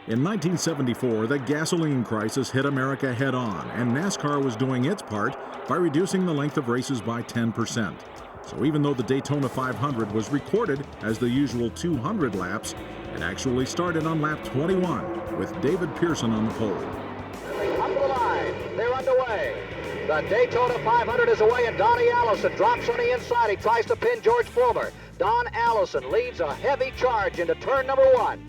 In 1974, the gasoline crisis hit America head-on, and NASCAR was doing its part by reducing the length of races by 10%. So even though the Daytona 500 was recorded as the usual 200 laps, it actually started on lap 21 with David Pearson on the pole. Up the line, they're underway. The Daytona 500 is away, and Donnie Allison drops on the inside. He tries to pin George Fulmer. Don Allison leads a heavy charge into turn number 1.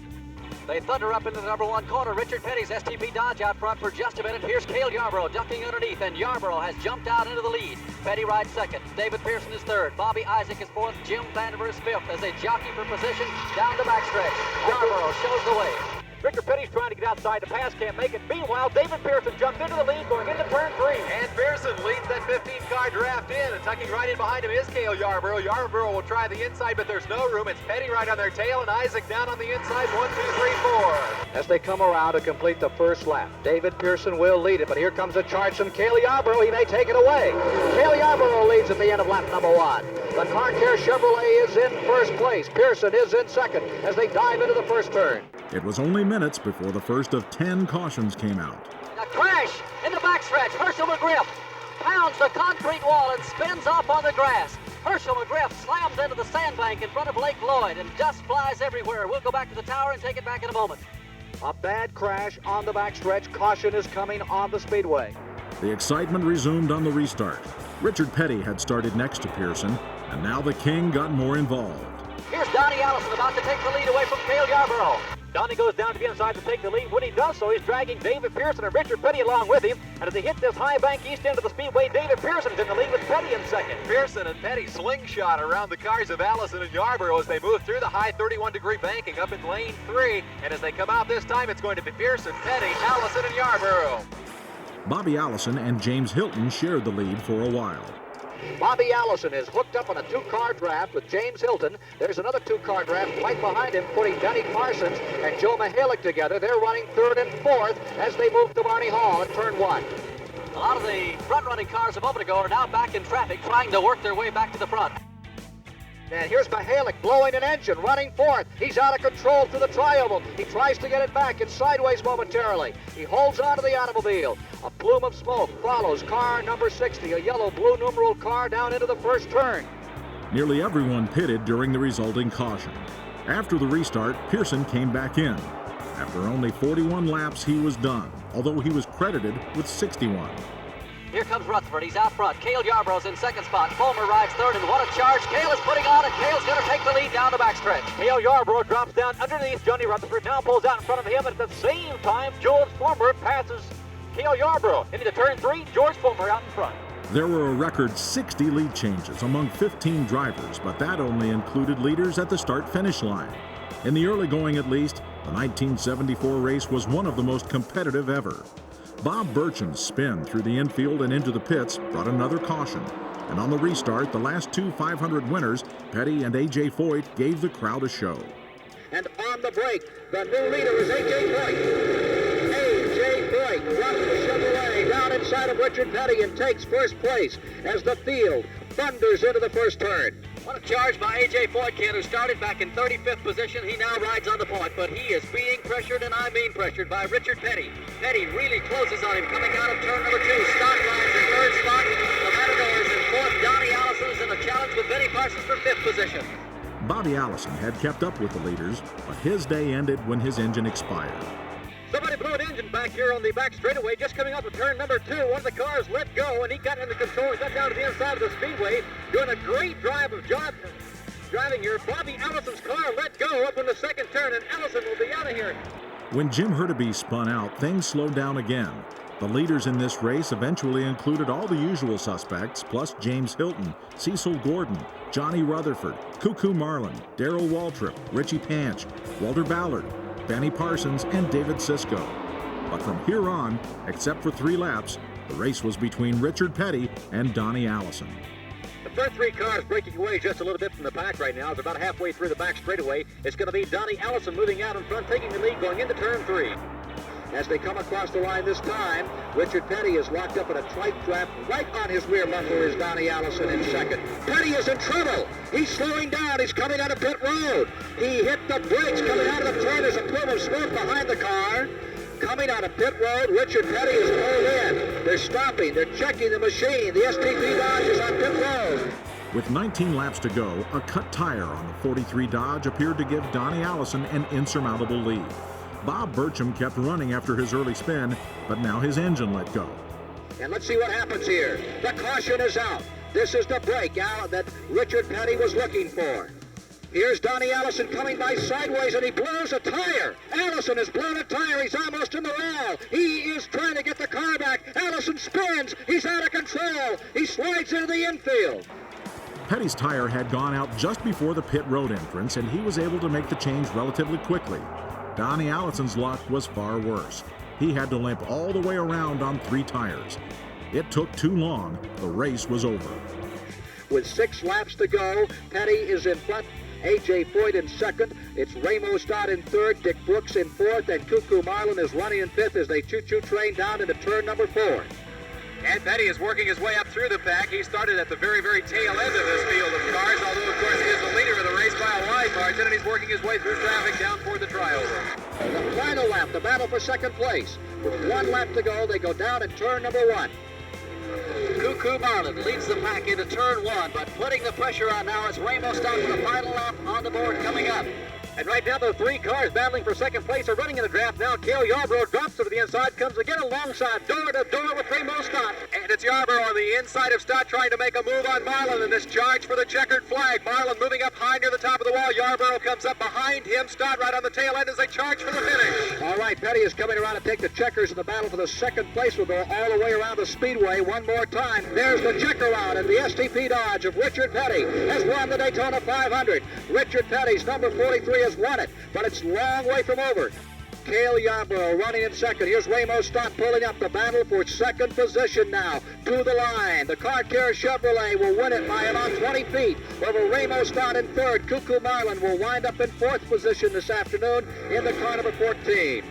They thunder up into the number 1 corner. Richard Petty's STP Dodge out front for just a minute. Here's Cale Yarborough ducking underneath, and Yarborough has jumped out into the lead. Petty rides second. David Pearson is third. Bobby Isaac is fourth. Jim Vandiver is fifth as they jockey for position down the backstretch. Yarborough shows the way. Richard Petty's trying to get outside the pass, can't make it. Meanwhile, David Pearson jumps into the lead going into turn 3. And Pearson leads that 15-car draft in, and tucking right in behind him is Cale Yarborough. Yarborough will try the inside, but there's no room. It's Petty right on their tail, and Isaac down on the inside. 1, 2, 3, 4. As they come around to complete the first lap, David Pearson will lead it, but here comes a charge from Cale Yarborough. He may take it away. Cale Yarborough leads at the end of lap number 1. The Car Care Chevrolet is in first place. Pearson is in second as they dive into the first turn. It was only minutes before the first of 10 cautions came out. A crash in the backstretch. Herschel McGriff pounds the concrete wall and spins off on the grass. Herschel McGriff slams into the sandbank in front of Lake Lloyd, and dust flies everywhere. We'll go back to the tower and take it back in a moment. A bad crash on the backstretch. Caution is coming on the speedway. The excitement resumed on the restart. Richard Petty had started next to Pearson, and now the King got more involved. Here's Donnie Allison about to take the lead away from Cale Yarborough. Donnie goes down to the inside to take the lead. When he does so, he's dragging David Pearson and Richard Petty along with him. And as they hit this high bank east end of the speedway, David Pearson's in the lead with Petty in second. Pearson and Petty slingshot around the cars of Allison and Yarborough as they move through the high 31-degree banking up in lane 3. And as they come out this time, it's going to be Pearson, Petty, Allison, and Yarborough. Bobby Allison and James Hylton shared the lead for a while. Bobby Allison is hooked up on a 2-car draft with James Hylton. There's another 2-car draft right behind him, putting Denny Parsons and Joe Mihalik together. They're running third and fourth as they move to Barney Hall at turn 1. A lot of the front-running cars a moment ago are now back in traffic, trying to work their way back to the front. And here's Mihalik blowing an engine, running fourth. He's out of control through the tri-oval. He tries to get it back. It's sideways momentarily. He holds on to the automobile. A plume of smoke follows car number 60, a yellow blue numeral car down into the first turn. Nearly everyone pitted during the resulting caution. After the restart, Pearson came back in. After only 41 laps, he was done, although he was credited with 61. Here comes Rutherford. He's out front. Cale Yarborough's in second spot. Fulmer rides third, and what a charge Cale is putting on, and Cale's going to take the lead down the backstretch. Cale Yarborough drops down underneath Johnny Rutherford, now pulls out in front of him, and at the same time, George Fulmer passes Cale Yarborough. Into turn 3, George Fulmer out in front. There were a record 60 lead changes among 15 drivers, but that only included leaders at the start-finish line. In the early going at least, the 1974 race was one of the most competitive ever. Bob Burchan's spin through the infield and into the pits brought another caution. And on the restart, the last 2 500 winners, Petty and A.J. Foyt, gave the crowd a show. And on the break, the new leader is A.J. Foyt. A.J. Foyt drops the Chevrolet down inside of Richard Petty and takes first place as the field thunders into the first turn. What a charge by A.J. Foyt, kid, who started back in 35th position. He now rides on the point, but he is being pressured, and I mean pressured, by Richard Petty. Petty really closes on him, coming out of turn number 2. Stock rides in third spot. The Matadors in fourth. Donnie Allison is in the challenge with Benny Parsons for 5th position. Bobby Allison had kept up with the leaders, but his day ended when his engine expired. Somebody blew an engine back here on the back straightaway, just coming up with turn number 2. One of the cars let go, and he got into control. He got down to the inside of the speedway, doing a great drive of driving here. Bobby Allison's car let go up in the second turn, and Allison will be out of here. When Jim Hurtubise spun out, things slowed down again. The leaders in this race eventually included all the usual suspects, plus James Hylton, Cecil Gordon, Johnny Rutherford, Coo Coo Marlin, Darrell Waltrip, Richie Panch, Walter Ballard, Benny Parsons, and David Sisko. But from here on, except for 3 laps, the race was between Richard Petty and Donnie Allison. The first 3 cars breaking away just a little bit from the pack right now. It's about halfway through the back straightaway. It's going to be Donnie Allison moving out in front, taking the lead going into turn 3. as they come across the line this time. Richard Petty is locked up in a tight trap. Right on his rear muffler is Donnie Allison in second. Petty is in trouble. He's slowing down. He's coming out of pit road. He hit the brakes coming out of the turn. There's a plume of smoke behind the car. Coming out of pit road, Richard Petty is pulled in. They're stopping. They're checking the machine. The STP Dodge is on pit road. With 19 laps to go, a cut tire on the 43 Dodge appeared to give Donnie Allison an insurmountable lead. Bob Burcham kept running after his early spin, but now his engine let go. And let's see what happens here. The caution is out. This is the break out that Richard Petty was looking for. Here's Donnie Allison coming by sideways, and he blows a tire. Allison has blown a tire. He's almost in the wall. He is trying to get the car back. Allison spins. He's out of control. He slides into the infield. Petty's tire had gone out just before the pit road entrance, and he was able to make the change relatively quickly. Donnie Allison's luck was far worse. He had to limp all the way around on 3 tires. It took too long. The race was over. With 6 laps to go, Petty is in front. A.J. Foyt in second. It's Ramo Stott in third. Dick Brooks in fourth. And Coo Coo Marlin is running in fifth as they choo-choo train down into turn number 4. And Petty is working his way up through the pack. He started at the very, very tail end of this field of cars, although, of course, he is the leader of the race by a wide margin, and he's working his way through traffic down toward the trioval. The final lap, the battle for second place. With 1 lap to go, they go down in turn number 1. Coo Coo Marlin leads the pack into turn 1, but putting the pressure on now as Ramos Stott for the final lap on the board coming up. And right now, the 3 cars battling for second place are running in the draft now. Cale Yarborough drops to the inside, comes again alongside, door to door with Ramos Stott. And it's Yarborough on the inside of Stott trying to make a move on Marlin in this charge for the checkered flag. Marlin moving up high near the top of the wall. Yarborough comes up behind him. Stott right on the tail end as they charge for the finish. All right, Petty is coming around to take the checkers, in the battle for the second place will go all the way around the speedway one more time. There's the checker round, and the STP Dodge of Richard Petty has won the Daytona 500. Richard Petty's number 43 has won it, but it's a long way from over. Cale Yarborough running in second. Here's Ramo Stott pulling up the battle for second position now. To the line. The Car Care Chevrolet will win it by about 20 feet. Over Ramo Stott in third. Coo Coo Marlin will wind up in 4th position this afternoon in the car number 14.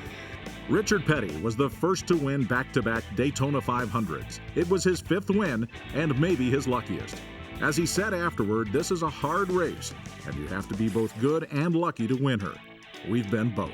Richard Petty was the first to win back-to-back Daytona 500s. It was his 5th win and maybe his luckiest. As he said afterward, this is a hard race, and you have to be both good and lucky to win her. We've been both.